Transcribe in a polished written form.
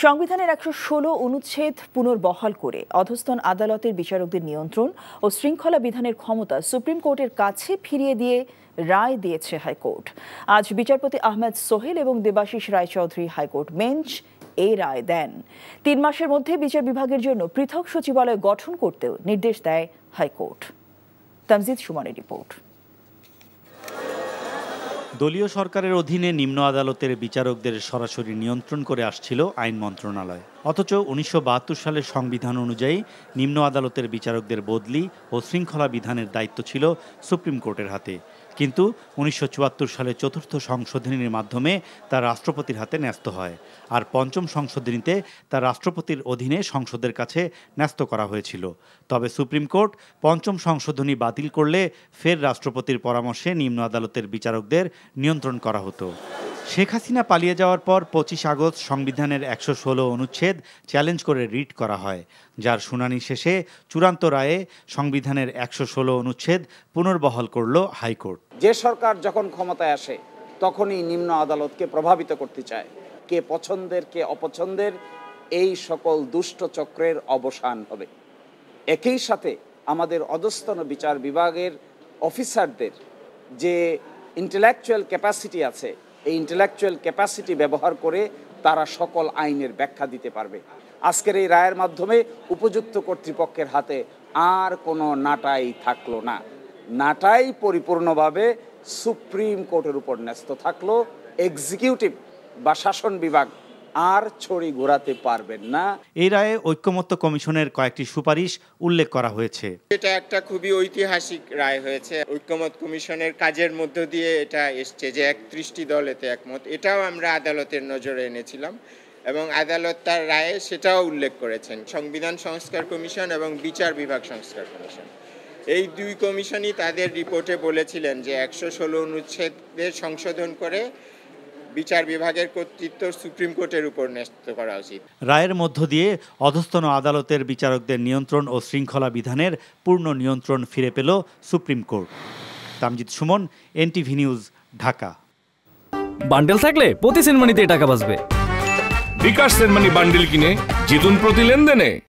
সংবিধানের ১১৬ অনুচ্ছেদ পুনর্বহাল করে অধস্তন আদালতের বিচারকদের নিয়ন্ত্রণ ও শৃঙ্খলা বিধানের ক্ষমতা সুপ্রিম কোর্টের কাছে ফিরিয়ে দিয়ে রায় দিয়েছে হাইকোর্ট। আজ বিচারপতি আহমেদ সোহেল এবং দেবাশিস রায়চৌধুরী হাইকোর্ট বেঞ্চ এই রায় দেন। ৩ মাসের মধ্যে বিচার বিভাগের জন্য পৃথক সচিবালয় গঠন করতেও নির্দেশ দেয় হাইকোর্ট। তামজিদ সুমনের রিপোর্ট। দলীয় সরকারের অধীনে নিম্ন আদালতের বিচারকদের সরাসরি নিয়ন্ত্রণ করে আসছিল আইন মন্ত্রণালয়। অথচ ১৯৭২ সালের সংবিধান অনুযায়ী নিম্ন আদালতের বিচারকদের বদলি ও শৃঙ্খলা বিধানের দায়িত্ব ছিল সুপ্রিম কোর্টের হাতে। কিন্তু ১৯৭৪ সালে ৪র্থ সংশোধনীর মাধ্যমে তা রাষ্ট্রপতির হাতে ন্যস্ত হয়। আর ৫ম সংশোধনীতে তা রাষ্ট্রপতির অধীনে সংসদের কাছে ন্যস্ত করা হয়েছিল। তবে সুপ্রিম কোর্ট ৫ম সংশোধনী বাতিল করলে ফের রাষ্ট্রপতির পরামর্শে নিম্ন আদালতের বিচারকদের নিয়ন্ত্রণ করা হতো। শেখ হাসিনা পালিয়ে যাওয়ার পর ২৫ আগস্ট সংবিধানের ১১৬ অনুচ্ছেদ চ্যালেঞ্জ করে রিট করা হয়, যার শুনানি শেষে চূড়ান্ত রায়ে সংবিধানের ১১৬ অনুচ্ছেদ পুনর্বহাল করল হাইকোর্ট। যে সরকার যখন ক্ষমতায় আসে তখনই নিম্ন আদালতকে প্রভাবিত করতে চায়। কে পছন্দের কে অপছন্দের এই সকল দুষ্ট চক্রের অবসান হবে। একই সাথে আমাদের অধস্তন বিচার বিভাগের অফিসারদের যে ইন্টেলেকচুয়াল ক্যাপাসিটি আছে, এই ইন্টেলেকচুয়াল ক্যাপাসিটি ব্যবহার করে তারা সকল আইনের ব্যাখ্যা দিতে পারবে। আজকের এই রায়ের মাধ্যমে উপযুক্ত কর্তৃপক্ষের হাতে আর কোনো নাটাই থাকলো না। নাটাই পরিপূর্ণভাবে সুপ্রিম কোর্টের উপর ন্যস্ত থাকলো। এক্সিকিউটিভ বা শাসন বিভাগ আর ছড়ি ঘোরাতে পারবেন না। এই রায়ে ঐক্যমত্য কমিশনের কয়েকটি সুপারিশ উল্লেখ করা হয়েছে। এটা একটা খুবই ঐতিহাসিক রায় হয়েছে। ঐক্যমত কমিশনের কাজের মধ্য দিয়ে এটা এসছে যে ৩১টি দল এতে একমত। এটাও আমরা আদালতের নজরে এনেছিলাম এবং আদালত তার রায়ে সেটাও উল্লেখ করেছেন। সংবিধান সংস্কার কমিশন এবং বিচার বিভাগ সংস্কার কমিশন, এই দুই কমিশনই তাদের রিপোর্টে বলেছিলেন যে ১১৬ অনুচ্ছেদের সংশোধন করে বিচার বিভাগের কর্তৃত্ব সুপ্রিম কোর্টের উপর ন্যস্ত করা উচিত। রায়ের মধ্য দিয়ে অধস্তন আদালতের বিচারকদের নিয়ন্ত্রণ ও শৃঙ্খলা বিধানের পূর্ণ নিয়ন্ত্রণ ফিরে পেল supreme court. Tamjid Suman, NTV news, Dhaka. Bundle থাকলে প্রতি সেনমানিতে টাকা বাঁচবে। বিকাশ সেনমানি বান্ডেল কিনে জিতুন প্রতি লেনদেনে।